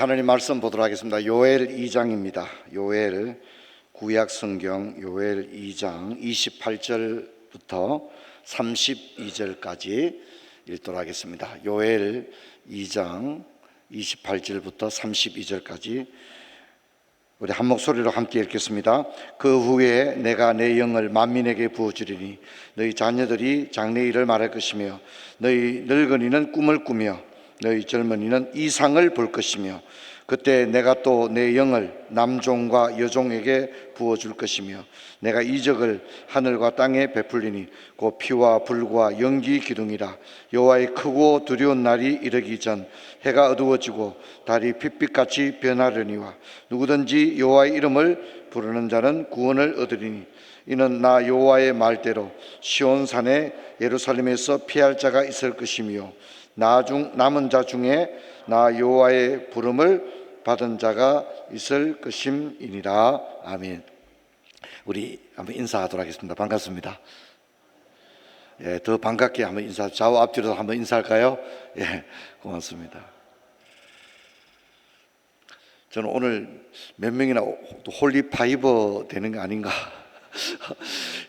하나님 말씀 보도록 하겠습니다. 요엘 2장입니다. 요엘 구약 성경 요엘 2장 28절부터 32절까지 읽도록 하겠습니다. 요엘 2장 28절부터 32절까지 우리 한 목소리로 함께 읽겠습니다. 그 후에 내가 내 영을 만민에게 부어주리니 너희 자녀들이 장래일을 말할 것이며 너희 늙은이는 꿈을 꾸며 너희 젊은이는 이상을 볼 것이며 그때 내가 또 내 영을 남종과 여종에게 부어줄 것이며 내가 이적을 하늘과 땅에 베풀리니 곧 피와 불과 연기 기둥이라. 여호와의 크고 두려운 날이 이르기 전 해가 어두워지고 달이 핏빛같이 변하려니와 누구든지 여호와의 이름을 부르는 자는 구원을 얻으리니 이는 나 여호와의 말대로 시온산에 예루살렘에서 피할 자가 있을 것이며 남은 자 중에 나 여호와의 부름을 받은 자가 있을 것임이니라. 아멘. 우리 한번 인사하도록 하겠습니다. 반갑습니다. 예, 더 반갑게 한번 좌우 앞뒤로 한번 인사할까요? 예, 고맙습니다. 저는 오늘 몇 명이나 홀리파이버 되는 거 아닌가?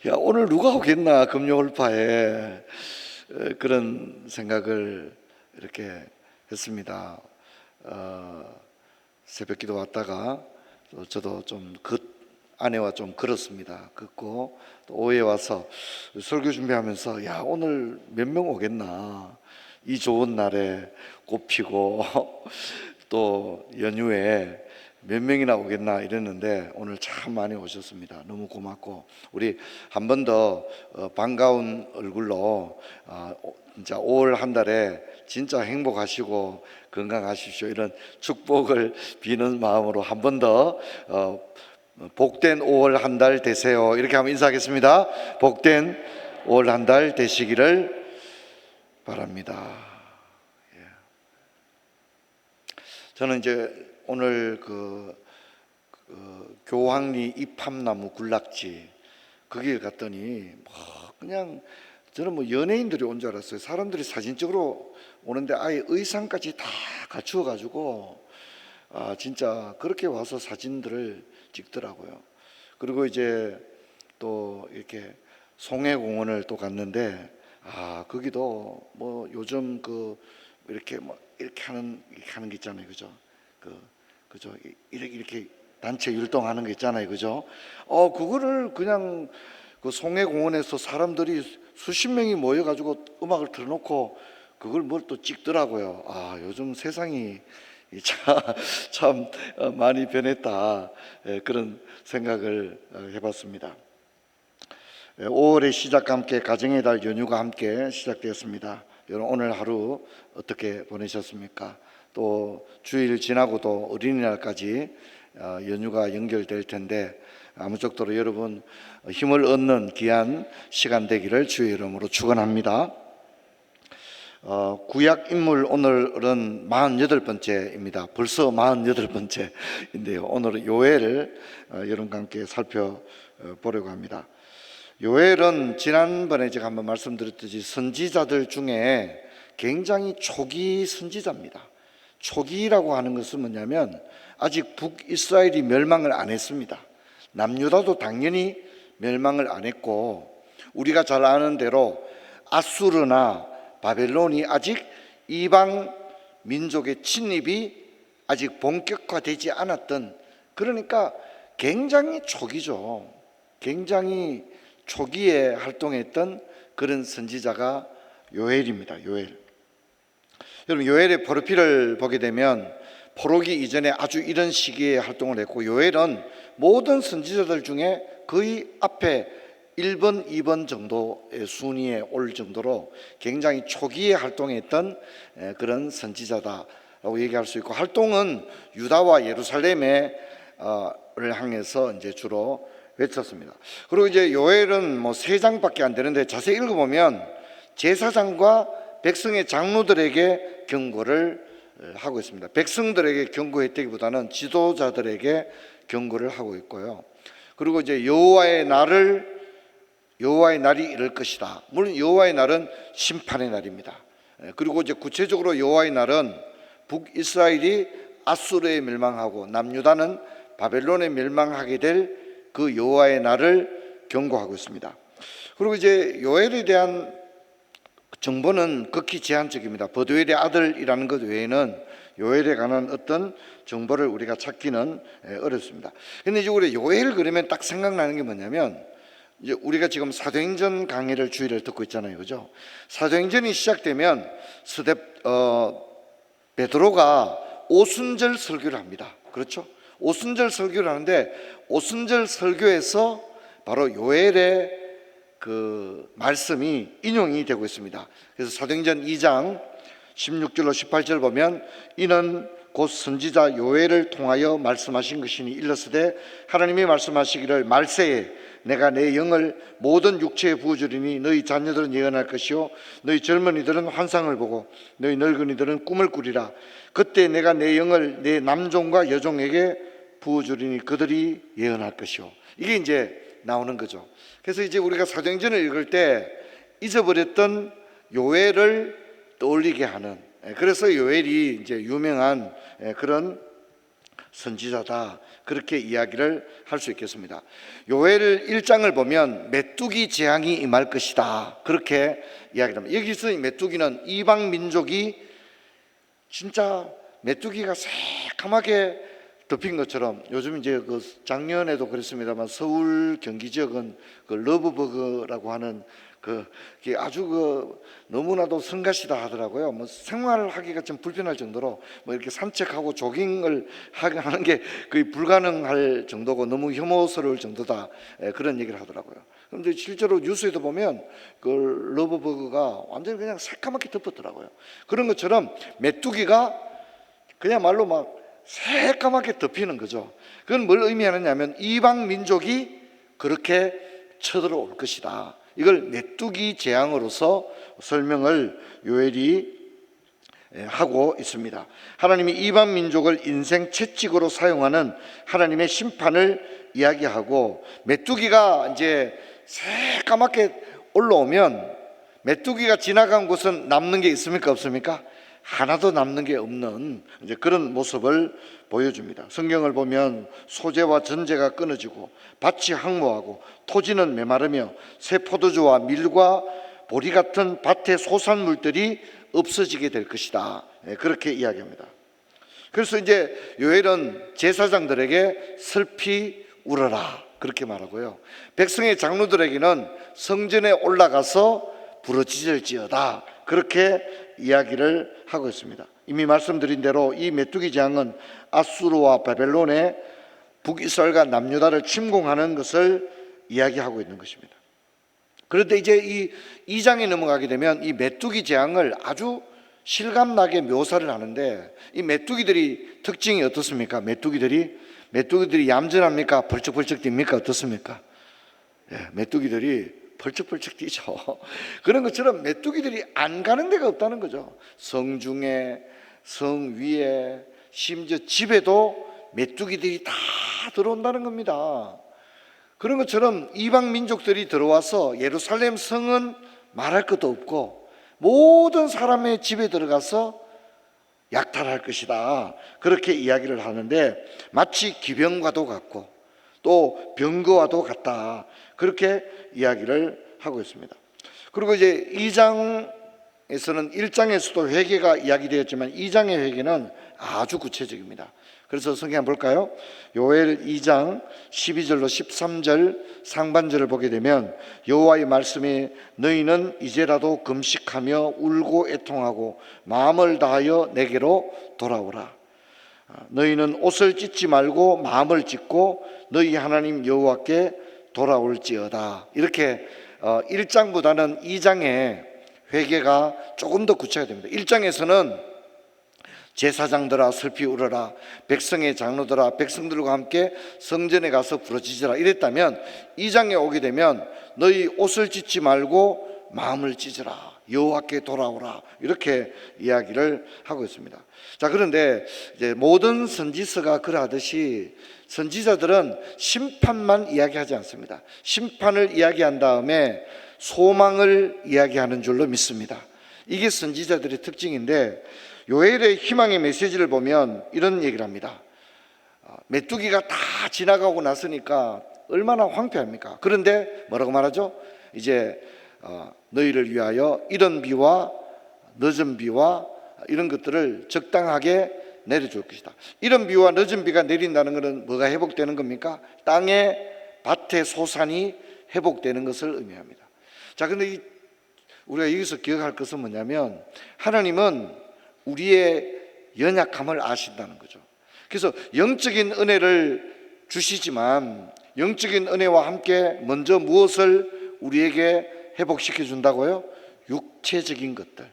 야, 오늘 누가 오겠나 금요홀파에 그런 생각을 이렇게 했습니다. 새벽기도 왔다가 저도 좀 아내와 좀 걸었습니다. 걷고 또 오후에 와서 설교 준비하면서 야, 오늘 몇 명 오겠나? 이 좋은 날에 꽃 피고 또 연휴에 몇 명이나 오겠나 이랬는데 오늘 참 많이 오셨습니다. 너무 고맙고 우리 한 번 더 반가운 얼굴로 진짜 5월 한 달에 진짜 행복하시고 건강하십시오 이런 축복을 비는 마음으로 한 번 더 복된 5월 한 달 되세요 이렇게 한번 인사하겠습니다. 복된 5월 한 달 되시기를 바랍니다. 예. 저는 이제 오늘 교황리 이팝나무 군락지 거길 갔더니 그냥 저는 연예인들이 온 줄 알았어요. 사람들이 사진 찍으러 오는데 아예 의상까지 다 갖추어 가지고 진짜 그렇게 와서 사진들을 찍더라고요. 그리고 이제 또 이렇게 송해공원을 또 갔는데 거기도 요즘 이렇게 하는 게 있잖아요, 그죠? 그죠? 이렇게 단체 율동하는 게 있잖아요, 그죠? 그거를 그냥 송해공원에서 사람들이 수십 명이 모여가지고 음악을 틀어놓고 그걸 뭘 또 찍더라고요. 요즘 세상이 참 많이 변했다. 그런 생각을 해봤습니다. 5월의 시작과 함께 가정의 달 연휴가 함께 시작되었습니다. 여러분 오늘 하루 어떻게 보내셨습니까? 또 주일 지나고도 어린이날까지 연휴가 연결될 텐데 아무쪼록 여러분 힘을 얻는 귀한 시간 되기를 주의 이름으로 축원합니다. 구약 인물 오늘은 48번째입니다. 벌써 48번째인데요. 오늘은 요엘을 여러분과 함께 살펴보려고 합니다. 요엘은 지난번에 제가 한번 말씀드렸듯이 선지자들 중에 굉장히 초기 선지자입니다. 초기라고 하는 것은 뭐냐면 아직 북이스라엘이 멸망을 안 했습니다. 남유다도 당연히 멸망을 안 했고 우리가 잘 아는 대로 아수르나 바벨론이 아직 이방 민족의 침입이 아직 본격화되지 않았던, 그러니까 굉장히 초기죠. 굉장히 초기에 활동했던 그런 선지자가 요엘입니다. 요엘. 여러분 요엘의 프로필을 보게 되면 포로기 이전에 아주 이런 시기에 활동을 했고 요엘은 모든 선지자들 중에 거의 앞에 1번, 2번 정도의 순위에 올 정도로 굉장히 초기에 활동했던 그런 선지자다라고 얘기할 수 있고 활동은 유다와 예루살렘을 향해서 이제 주로 외쳤습니다. 그리고 이제 요엘은 3장밖에 안 되는데 자세히 읽어보면 제사장과 백성의 장로들에게 경고를 하고 있습니다. 백성들에게 경고했다기보다는 지도자들에게 경고를 하고 있고요. 그리고 이제 여호와의 날이 이럴 것이다. 물론 여호와의 날은 심판의 날입니다. 그리고 이제 구체적으로 여호와의 날은 북이스라엘이 앗수르에 멸망하고 남유다는 바벨론에 멸망하게 될 그 여호와의 날을 경고하고 있습니다. 그리고 이제 요엘에 대한 정보는 극히 제한적입니다. 버두엘의 아들이라는 것 외에는 요엘에 관한 어떤 정보를 우리가 찾기는 어렵습니다. 근데 이제 우리 요엘 그러면 딱 생각나는 게 뭐냐면, 이제 우리가 지금 사도행전 강의를 주일에 듣고 있잖아요, 그죠? 사도행전이 시작되면 베드로가 오순절 설교를 합니다. 그렇죠? 오순절 설교를 하는데, 오순절 설교에서 바로 요엘의 그 말씀이 인용이 되고 있습니다. 그래서 사도행전 2장 16절로 18절 보면, 이는 곧 선지자 요엘을 통하여 말씀하신 것이니 일렀으되 하나님이 말씀하시기를 말세에 내가 내 영을 모든 육체에 부어주리니 너희 자녀들은 예언할 것이요 너희 젊은이들은 환상을 보고 너희 늙은이들은 꿈을 꾸리라. 그때 내가 내 영을 내 남종과 여종에게 부어주리니 그들이 예언할 것이요. 이게 이제 나오는 거죠. 그래서 이제 우리가 사도행전을 읽을 때 잊어버렸던 요엘을 떠올리게 하는, 그래서 요엘이 이제 유명한 그런 선지자다, 그렇게 이야기를 할 수 있겠습니다. 요엘 1장을 보면 메뚜기 재앙이 임할 것이다, 그렇게 이야기를 합니다. 여기서 메뚜기는 이방 민족이 진짜 메뚜기가 새까맣게 덮인 것처럼, 요즘 이제 그 작년에도 그랬습니다만 서울 경기 지역은 그 러브버그라고 하는 그게 아주 그 너무나도 성가시다 하더라고요. 뭐 생활을 하기가 좀 불편할 정도로 뭐 이렇게 산책하고 조깅을 하는 게 거의 불가능할 정도고 너무 혐오스러울 정도다, 그런 얘기를 하더라고요. 그런데 실제로 뉴스에도 보면 그 러브버그가 완전히 그냥 새까맣게 덮었더라고요. 그런 것처럼 메뚜기가 그냥말로 막 새까맣게 덮이는 거죠. 그건 뭘 의미하느냐면 이방 민족이 그렇게 쳐들어올 것이다, 이걸 메뚜기 재앙으로서 설명을 요엘이 하고 있습니다. 하나님이 이방 민족을 인생 채찍으로 사용하는 하나님의 심판을 이야기하고, 메뚜기가 이제 새까맣게 올라오면 메뚜기가 지나간 곳은 남는 게 있습니까, 없습니까? 하나도 남는 게 없는 이제 그런 모습을 보여줍니다. 성경을 보면 소재와 전제가 끊어지고 밭이 항모하고 토지는 메마르며 새 포도주와 밀과 보리 같은 밭의 소산물들이 없어지게 될 것이다, 그렇게 이야기합니다. 그래서 이제 요엘은 제사장들에게 슬피 울어라, 그렇게 말하고요, 백성의 장로들에게는 성전에 올라가서 부르짖을지어다, 그렇게 이야기를 하고 있습니다. 이미 말씀드린 대로 이 메뚜기 재앙은 앗수르와 바벨론의 북이스라엘과 남유다를 침공하는 것을 이야기하고 있는 것입니다. 그런데 이제 이 2장에 넘어가게 되면 이 메뚜기 재앙을 아주 실감나게 묘사를 하는데, 이 메뚜기들이 특징이 어떻습니까? 메뚜기들이 얌전합니까? 벌쩍벌쩍 뜁니까? 어떻습니까? 메뚜기들이 벌쩍벌쩍 뛰죠. 그런 것처럼 메뚜기들이 안 가는 데가 없다는 거죠. 성 중에, 성 위에, 심지어 집에도 메뚜기들이 다 들어온다는 겁니다. 그런 것처럼 이방 민족들이 들어와서 예루살렘 성은 말할 것도 없고 모든 사람의 집에 들어가서 약탈할 것이다, 그렇게 이야기를 하는데, 마치 기병과도 같고 또 병거와도 같다, 그렇게 이야기를 하고 있습니다. 그리고 이제 2장에서는 1장에서도 회개가 이야기되었지만 2장의 회개는 아주 구체적입니다. 그래서 성경 한번 볼까요? 요엘 2장 12절로 13절 상반절을 보게 되면, 여호와의 말씀이 너희는 이제라도 금식하며 울고 애통하고 마음을 다하여 내게로 돌아오라. 너희는 옷을 찢지 말고 마음을 찢고 너희 하나님 여호와께 돌아올지어다. 이렇게 1장보다는 2장의 회개가 조금 더 구체화됩니다. 1장에서는 제사장들아 슬피 울어라, 백성의 장로들아 백성들과 함께 성전에 가서 부르짖으라 이랬다면, 2장에 오게 되면 너희 옷을 찢지 말고 마음을 찢으라, 여호와께 돌아오라, 이렇게 이야기를 하고 있습니다. 자, 그런데 이제 모든 선지서가 그러하듯이 선지자들은 심판만 이야기하지 않습니다. 심판을 이야기한 다음에 소망을 이야기하는 줄로 믿습니다. 이게 선지자들의 특징인데, 요엘의 희망의 메시지를 보면 이런 얘기를 합니다. 메뚜기가 다 지나가고 났으니까 얼마나 황폐합니까? 그런데 뭐라고 말하죠? 이제 너희를 위하여 이른 비와 늦은 비와 이런 것들을 적당하게 내려줄 것이다. 이른 비와 늦은 비가 내린다는 것은 뭐가 회복되는 겁니까? 땅의 밭의 소산이 회복되는 것을 의미합니다. 자, 근데 우리가 여기서 기억할 것은 뭐냐면 하나님은 우리의 연약함을 아신다는 거죠. 그래서 영적인 은혜를 주시지만 영적인 은혜와 함께 먼저 무엇을 우리에게 회복시켜 준다고요? 육체적인 것들,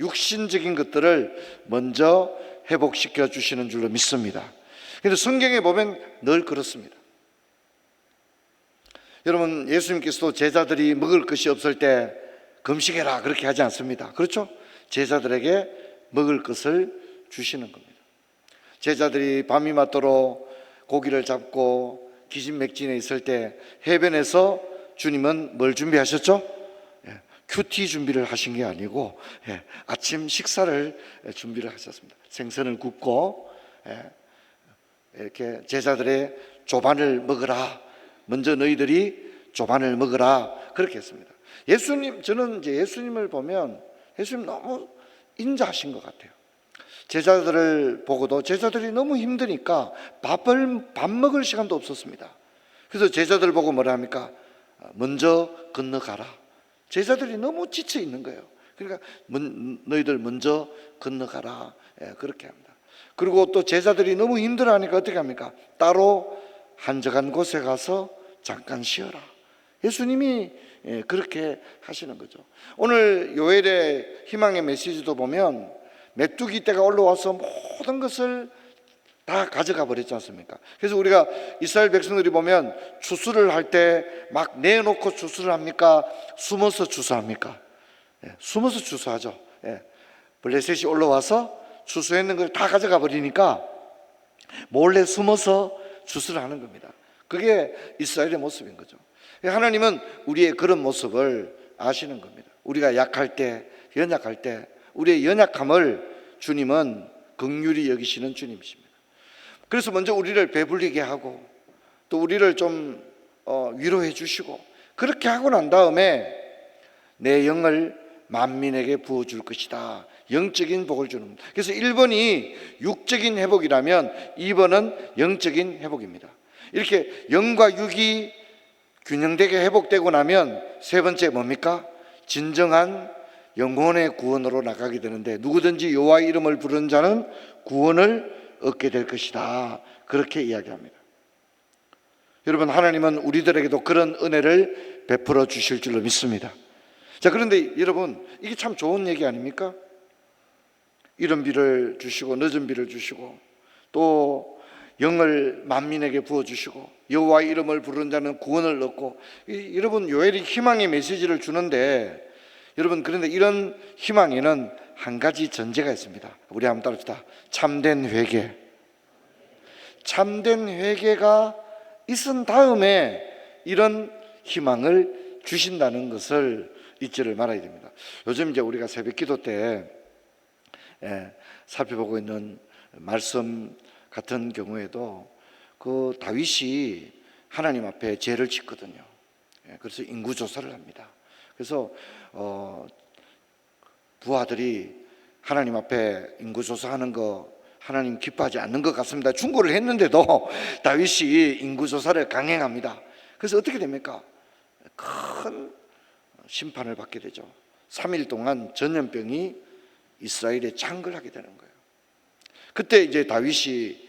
육신적인 것들을 먼저 회복시켜 주시는 줄로 믿습니다. 그래서 성경에 보면 늘 그렇습니다. 여러분, 예수님께서도 제자들이 먹을 것이 없을 때 금식해라 그렇게 하지 않습니다. 그렇죠? 제자들에게 먹을 것을 주시는 겁니다. 제자들이 밤이 맞도록 고기를 잡고 기진맥진에 있을 때 해변에서 주님은 뭘 준비하셨죠? 큐티 준비를 하신 게 아니고 아침 식사를 준비를 하셨습니다. 생선을 굽고 이렇게 제자들의 조반을 먹으라, 먼저 너희들이 조반을 먹으라 그렇게 했습니다. 예수님, 저는 이제 예수님을 보면 예수님 너무 인자하신 것 같아요. 제자들을 보고도 제자들이 너무 힘드니까 밥 먹을 시간도 없었습니다. 그래서 제자들 보고 뭐라 합니까? 먼저 건너가라. 제자들이 너무 지쳐 있는 거예요. 그러니까 너희들 먼저 건너가라 그렇게 합니다. 그리고 또 제자들이 너무 힘들어하니까 어떻게 합니까? 따로 한적한 곳에 가서 잠깐 쉬어라. 예수님이 그렇게 하시는 거죠. 오늘 요엘의 희망의 메시지도 보면 메뚜기 떼가 올라와서 모든 것을 다 가져가 버렸지 않습니까? 그래서 우리가 이스라엘 백성들이 보면 추수를 할 때 막 내놓고 추수를 합니까? 숨어서 추수합니까? 숨어서 추수하죠. 블레셋이 올라와서 추수했는 걸 다 가져가 버리니까 몰래 숨어서 추수를 하는 겁니다. 그게 이스라엘의 모습인 거죠. 하나님은 우리의 그런 모습을 아시는 겁니다. 우리가 약할 때, 연약할 때 우리의 연약함을 주님은 긍휼히 여기시는 주님이십니다. 그래서 먼저 우리를 배불리게 하고 또 우리를 좀 위로해 주시고 그렇게 하고 난 다음에 내 영을 만민에게 부어줄 것이다. 영적인 복을 주는 겁니다. 그래서 1번이 육적인 회복이라면 2번은 영적인 회복입니다. 이렇게 영과 육이 균형되게 회복되고 나면 세 번째 뭡니까? 진정한 영혼의 구원으로 나가게 되는데 누구든지 여호와의 이름을 부르는 자는 구원을 얻게 될 것이다. 그렇게 이야기합니다. 여러분, 하나님은 우리들에게도 그런 은혜를 베풀어 주실 줄로 믿습니다. 자, 그런데 여러분, 이게 참 좋은 얘기 아닙니까? 이른 비를 주시고 늦은 비를 주시고 또 영을 만민에게 부어주시고 여호와의 이름을 부르는 자는 구원을 얻고, 여러분, 요엘이 희망의 메시지를 주는데 여러분, 그런데 이런 희망에는 한 가지 전제가 있습니다. 우리 한번 따라합시다. 참된 회개. 참된 회개가 있은 다음에 이런 희망을 주신다는 것을 잊지를 말아야 됩니다. 요즘 이제 우리가 새벽 기도 때 살펴보고 있는 말씀 같은 경우에도 그 다윗이 하나님 앞에 죄를 짓거든요. 그래서 인구조사를 합니다. 그래서 부하들이 하나님 앞에 인구조사하는 거 하나님 기뻐하지 않는 것 같습니다. 충고를 했는데도 다윗이 인구조사를 강행합니다. 그래서 어떻게 됩니까? 큰 심판을 받게 되죠. 3일 동안 전염병이 이스라엘에 창궐하게 되는 거예요. 그때 이제 다윗이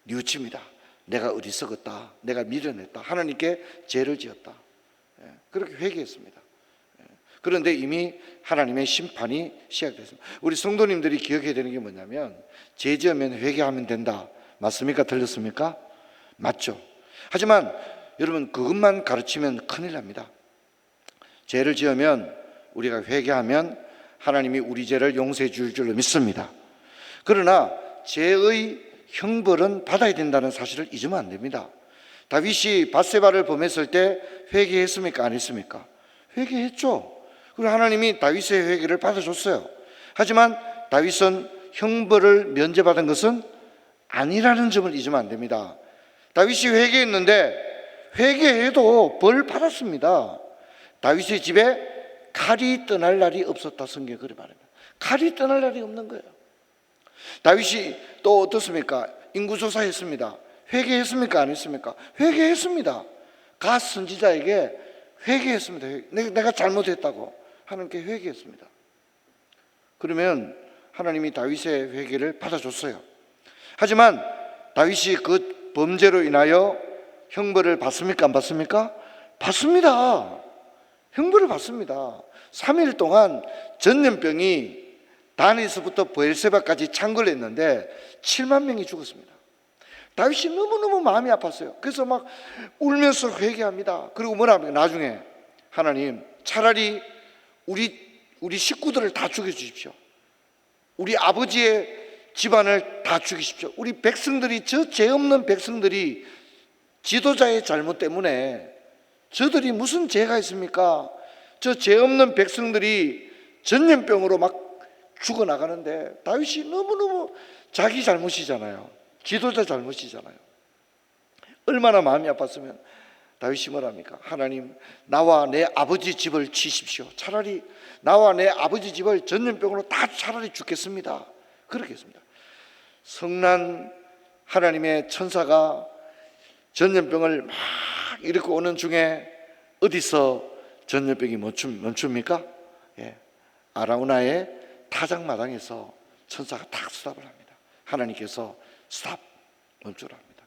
뉘우칩니다. 내가 어리석었다. 내가 미련했다. 하나님께 죄를 지었다. 그렇게 회개했습니다. 그런데 이미 하나님의 심판이 시작됐습니다. 우리 성도님들이 기억해야 되는 게 뭐냐면 죄 지으면 회개하면 된다. 맞습니까? 틀렸습니까? 맞죠. 하지만 여러분, 그것만 가르치면 큰일 납니다. 죄를 지으면 우리가 회개하면 하나님이 우리 죄를 용서해 줄 줄로 믿습니다. 그러나 죄의 형벌은 받아야 된다는 사실을 잊으면 안 됩니다. 다윗이 밧세바를 범했을 때 회개했습니까? 안 했습니까? 회개했죠. 그리고 하나님이 다윗의 회개를 받아줬어요. 하지만 다윗은 형벌을 면제받은 것은 아니라는 점을 잊으면 안 됩니다. 다윗이 회개했는데 회개해도 벌 받았습니다. 다윗의 집에 칼이 떠날 날이 없었다, 성경에 그렇게 말합니다. 칼이 떠날 날이 없는 거예요. 다윗이 또 어떻습니까? 인구조사했습니다. 회개했습니까? 안 했습니까? 회개했습니다. 갓 선지자에게 회개했습니다. 내가 잘못했다고 하나님께 회개했습니다. 그러면 하나님이 다윗의 회개를 받아줬어요. 하지만 다윗이 그 범죄로 인하여 형벌을 받습니까? 안 받습니까? 받습니다. 형벌을 받습니다. 3일 동안 전염병이 단에서부터 브엘세바까지 창궐했는데 7만 명이 죽었습니다. 다윗이 너무너무 마음이 아팠어요. 그래서 막 울면서 회개합니다. 그리고 뭐라 합니까? 나중에 하나님, 차라리 우리 식구들을 다 죽여주십시오. 우리 아버지의 집안을 다 죽이십시오. 우리 백성들이, 저 죄 없는 백성들이 지도자의 잘못 때문에, 저들이 무슨 죄가 있습니까? 저 죄 없는 백성들이 전염병으로 막 죽어나가는데, 다윗이 너무너무 자기 잘못이잖아요. 지도자 잘못이잖아요. 얼마나 마음이 아팠으면 다윗이 뭐랍니까? 하나님, 나와 내 아버지 집을 치십시오. 차라리 나와 내 아버지 집을 전염병으로 다 차라리 죽겠습니다. 그렇게 했습니다. 성난 하나님의 천사가 전염병을 막 이렇게 오는 중에 어디서 전염병이 멈춥니까? 예, 아라우나의 타작마당에서 천사가 탁 스탑을 합니다. 하나님께서 스탑, 멈추라 합니다.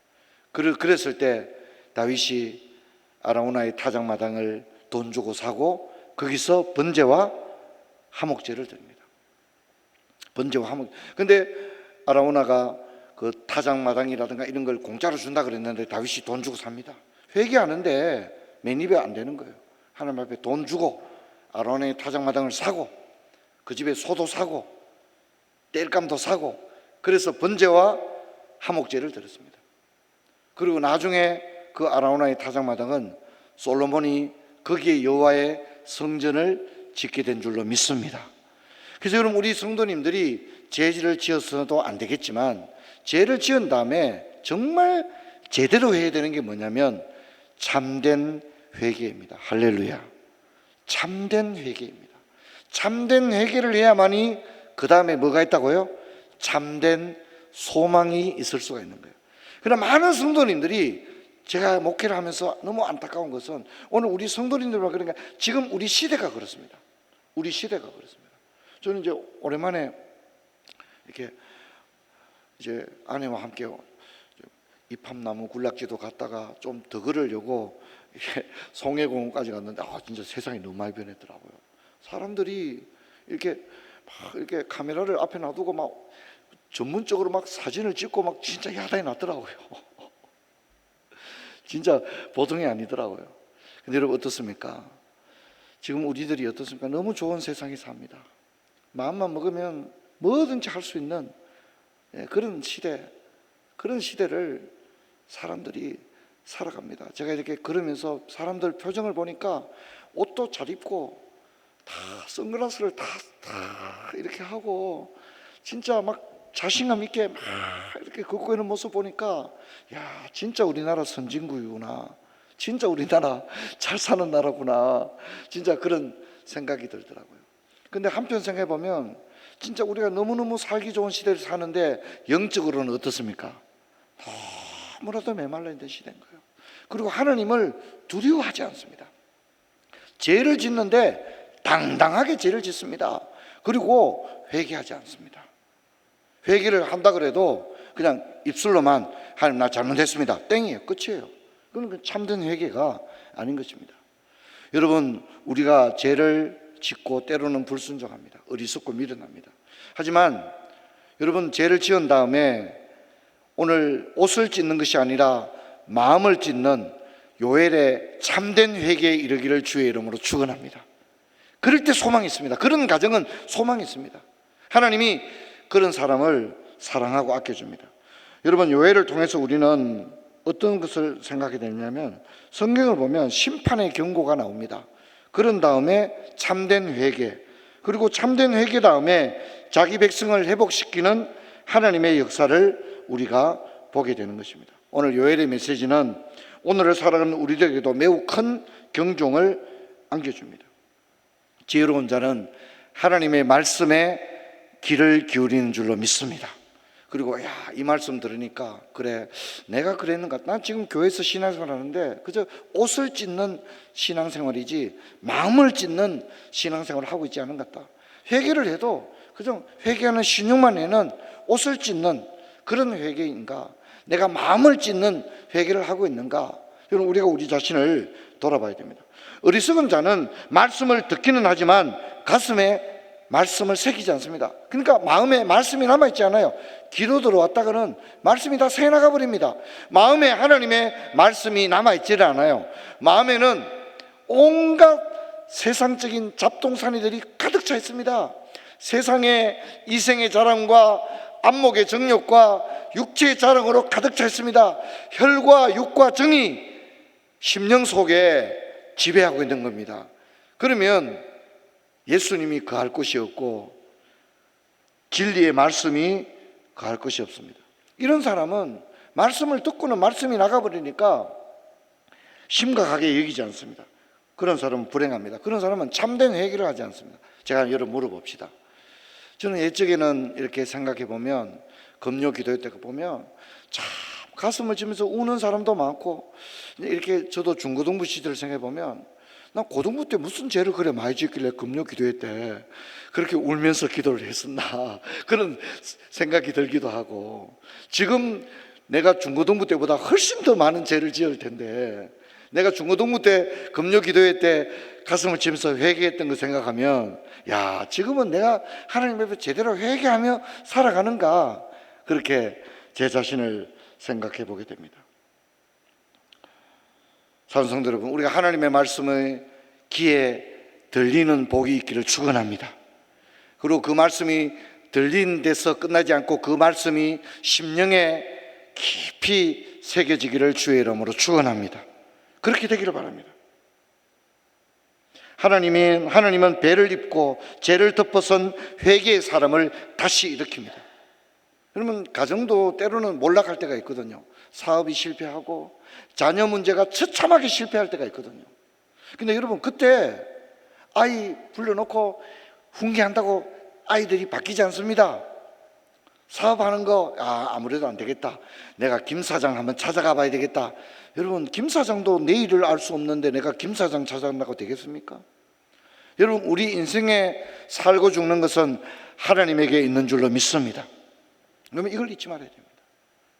그랬을 때 다윗이 아라우나의 타작마당을 돈 주고 사고 거기서 번제와 화목제를 드립니다. 번제와 화목. 근데 아라우나가 그 타작마당이라든가 이런 걸 공짜로 준다 그랬는데 다윗이 돈 주고 삽니다. 회개하는데 매입이 안 되는 거예요. 하나님 앞에 돈 주고 아라우나의 타작마당을 사고 그 집에 소도 사고 땔감도 사고, 그래서 번제와 화목제를 드렸습니다. 그리고 나중에 그 아라우나의 타작마당은 솔로몬이 거기에 여호와의 성전을 짓게 된 줄로 믿습니다. 그래서 여러분, 우리 성도님들이 죄를 지어서도 안 되겠지만 죄를 지은 다음에 정말 제대로 해야 되는 게 뭐냐면 참된 회개입니다. 할렐루야. 참된 회개입니다. 참된 회개를 해야만이 그 다음에 뭐가 있다고요? 참된 소망이 있을 수가 있는 거예요. 그러나 많은 성도님들이, 제가 목회를 하면서 너무 안타까운 것은 오늘 우리 성도님들과, 그러니까 지금 우리 시대가 그렇습니다. 우리 시대가 그렇습니다. 저는 이제 오랜만에 이렇게 이제 아내와 함께 이팝나무 군락지도 갔다가 좀 더 걸으려고 송해공원까지 갔는데, 진짜 세상이 너무 많이 변했더라고요. 사람들이 이렇게 막 이렇게 카메라를 앞에 놔두고 막 전문적으로 막 사진을 찍고 막 진짜 야단이 났더라고요. 진짜 보통이 아니더라고요. 근데 여러분 어떻습니까? 지금 우리들이 어떻습니까? 너무 좋은 세상에 삽니다. 마음만 먹으면 뭐든지 할 수 있는 그런 시대를 사람들이 살아갑니다. 제가 이렇게 걸으면서 사람들 표정을 보니까 옷도 잘 입고 다 선글라스를 다 이렇게 하고 진짜 막 자신감 있게 막 이렇게 걷고 있는 모습 보니까, 야, 진짜 우리나라 선진국이구나, 진짜 우리나라 잘 사는 나라구나, 진짜 그런 생각이 들더라고요. 근데 한편 생각해 보면 진짜 우리가 너무너무 살기 좋은 시대를 사는데 영적으로는 어떻습니까? 너무나도 메말라 있는 시대인 거예요. 그리고 하나님을 두려워하지 않습니다. 죄를 짓는데 당당하게 죄를 짓습니다. 그리고 회개하지 않습니다. 회개를 한다 그래도 그냥 입술로만 하나님 나 잘못했습니다, 땡이에요. 끝이에요. 그건 참된 회개가 아닌 것입니다. 여러분, 우리가 죄를 짓고 때로는 불순종합니다. 어리석고 미련합니다. 하지만 여러분, 죄를 지은 다음에 오늘 옷을 찢는 것이 아니라 마음을 찢는 요엘의 참된 회개에 이르기를 주의 이름으로 축원합니다. 그럴 때 소망이 있습니다. 그런 가정은 소망이 있습니다. 하나님이 그런 사람을 사랑하고 아껴줍니다. 여러분, 요엘을 통해서 우리는 어떤 것을 생각하게 되냐면, 성경을 보면 심판의 경고가 나옵니다. 그런 다음에 참된 회개, 그리고 참된 회개 다음에 자기 백성을 회복시키는 하나님의 역사를 우리가 보게 되는 것입니다. 오늘 요엘의 메시지는 오늘을 살아가는 우리들에게도 매우 큰 경종을 안겨줍니다. 지혜로운 자는 하나님의 말씀에 귀를 기울이는 줄로 믿습니다. 그리고 이 말씀 들으니까 그래, 내가 그랬는가? 난 지금 교회에서 신앙생활 하는데 그저 옷을 찢는 신앙생활이지 마음을 찢는 신앙생활을 하고 있지 않은 것 같다. 회개를 해도 그저 회개하는 신용만 내는 옷을 찢는 그런 회개인가? 내가 마음을 찢는 회개를 하고 있는가? 여러분, 우리가 우리 자신을 돌아봐야 됩니다. 어리석은 자는 말씀을 듣기는 하지만 가슴에 말씀을 새기지 않습니다. 그러니까 마음에 말씀이 남아있지 않아요. 귀로 들어왔다가는 말씀이 다 새나가 버립니다. 마음에 하나님의 말씀이 남아있지를 않아요. 마음에는 온갖 세상적인 잡동사니들이 가득 차 있습니다. 세상의 이생의 자랑과 안목의 정욕과 육체의 자랑으로 가득 차 있습니다. 혈과 육과 정이 심령 속에 지배하고 있는 겁니다. 그러면 예수님이 거할 곳이 없고 진리의 말씀이 거할 곳이 없습니다. 이런 사람은 말씀을 듣고는 말씀이 나가버리니까 심각하게 여기지 않습니다. 그런 사람은 불행합니다. 그런 사람은 참된 회개를 하지 않습니다. 제가 여러분 물어봅시다. 저는 옛적에는 이렇게 생각해 보면 금요 기도회 때 보면 참 가슴을 치면서 우는 사람도 많고, 이렇게 저도 중고등부 시절을 생각해 보면 난 고등부 때 무슨 죄를 그래 많이 짓길래 금요 기도회 때 그렇게 울면서 기도를 했었나, 그런 생각이 들기도 하고, 지금 내가 중고등부 때보다 훨씬 더 많은 죄를 지을 텐데 내가 중고등부 때 금요 기도회 때 가슴을 치면서 회개했던 거 생각하면 지금은 내가 하나님 앞에 제대로 회개하며 살아가는가, 그렇게 제 자신을 생각해 보게 됩니다. 사랑하는 성도 여러분, 우리가 하나님의 말씀을 귀에 들리는 복이 있기를 축원합니다. 그리고 그 말씀이 들리는 데서 끝나지 않고 그 말씀이 심령에 깊이 새겨지기를 주의 이름으로 축원합니다. 그렇게 되기를 바랍니다. 하나님은 배를 입고 죄를 덮어선 회개의 사람을 다시 일으킵니다. 그러면 가정도 때로는 몰락할 때가 있거든요. 사업이 실패하고 자녀 문제가 처참하게 실패할 때가 있거든요. 근데 여러분, 그때 아이 불러놓고 훈계한다고 아이들이 바뀌지 않습니다. 사업하는 거 아무래도 안 되겠다, 내가 김 사장 한번 찾아가 봐야 되겠다. 여러분, 김 사장도 내일을 알 수 없는데 내가 김 사장 찾아간다고 되겠습니까? 여러분, 우리 인생에 살고 죽는 것은 하나님에게 있는 줄로 믿습니다. 그러면 이걸 잊지 말아야 됩니다.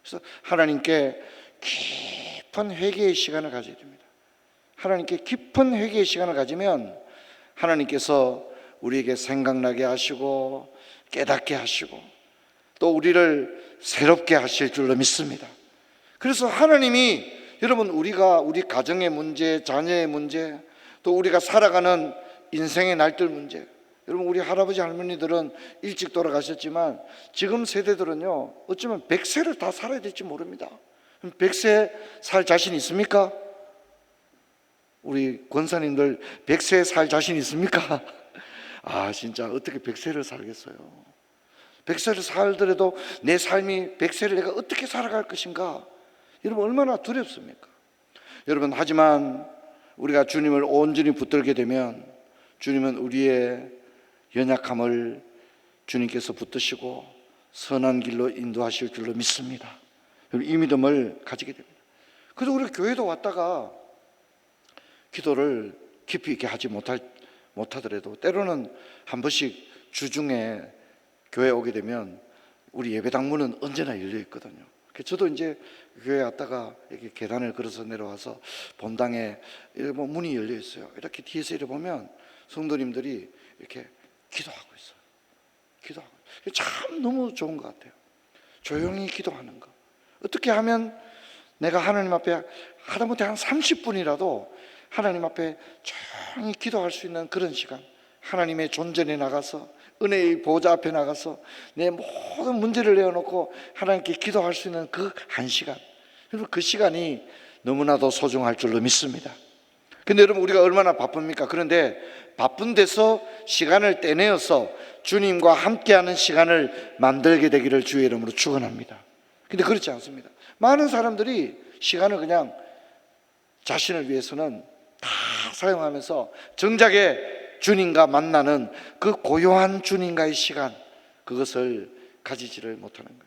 그래서 하나님께 깊은 회개의 시간을 가져야 됩니다. 하나님께 깊은 회개의 시간을 가지면 하나님께서 우리에게 생각나게 하시고 깨닫게 하시고 또 우리를 새롭게 하실 줄로 믿습니다. 그래서 하나님이 여러분, 우리 가정의 문제, 자녀의 문제, 또 우리가 살아가는 인생의 날들 문제, 여러분, 우리 할아버지 할머니들은 일찍 돌아가셨지만 지금 세대들은요, 어쩌면 100세를 다 살아야 될지 모릅니다. 100세 살 자신 있습니까? 우리 권사님들 100세 살 자신 있습니까? 진짜 어떻게 100세를 살겠어요? 100세를 살더라도 내 삶이 100세를 내가 어떻게 살아갈 것인가? 여러분, 얼마나 두렵습니까? 여러분, 하지만 우리가 주님을 온전히 붙들게 되면 주님은 우리의 연약함을 주님께서 붙드시고 선한 길로 인도하실 줄로 믿습니다. 이 믿음을 가지게 됩니다. 그래서 우리 교회도 왔다가 기도를 깊이 있게 하지 못하더라도 때로는 한 번씩 주중에 교회 오게 되면 우리 예배당문은 언제나 열려 있거든요. 저도 이제 교회 왔다가 이렇게 계단을 걸어서 내려와서 본당에 문이 열려 있어요. 이렇게 뒤에서 이렇게 보면 성도님들이 이렇게 기도하고 있어요. 기도하고. 참 너무 좋은 것 같아요. 조용히 기도하는 거. 어떻게 하면 내가 하나님 앞에 하다못해 한 30분이라도 하나님 앞에 조용히 기도할 수 있는 그런 시간, 하나님의 존전에 나가서 은혜의 보좌 앞에 나가서 내 모든 문제를 내어놓고 하나님께 기도할 수 있는 그 한 시간, 여러분, 그 시간이 너무나도 소중할 줄로 믿습니다. 근데 여러분, 우리가 얼마나 바쁩니까? 그런데 바쁜 데서 시간을 떼내어서 주님과 함께하는 시간을 만들게 되기를 주의 이름으로 축원합니다. 근데 그렇지 않습니다. 많은 사람들이 시간을 그냥 자신을 위해서는 다 사용하면서 정작에 주님과 만나는 그 고요한 주님과의 시간, 그것을 가지지를 못하는 거예요.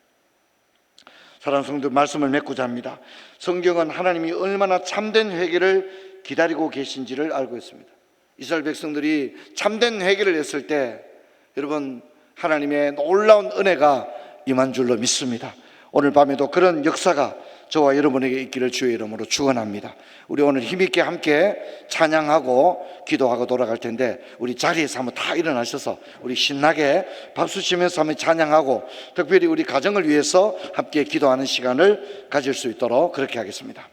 사랑하는 성도, 말씀을 맺고자 합니다. 성경은 하나님이 얼마나 참된 회개를 기다리고 계신지를 알고 있습니다. 이스라엘 백성들이 참된 회개를 했을 때 여러분, 하나님의 놀라운 은혜가 임한 줄로 믿습니다. 오늘 밤에도 그런 역사가 저와 여러분에게 있기를 주의 이름으로 축원합니다. 우리 오늘 힘있게 함께 찬양하고 기도하고 돌아갈 텐데, 우리 자리에서 한번 다 일어나셔서 우리 신나게 박수 치면서 한번 찬양하고, 특별히 우리 가정을 위해서 함께 기도하는 시간을 가질 수 있도록 그렇게 하겠습니다.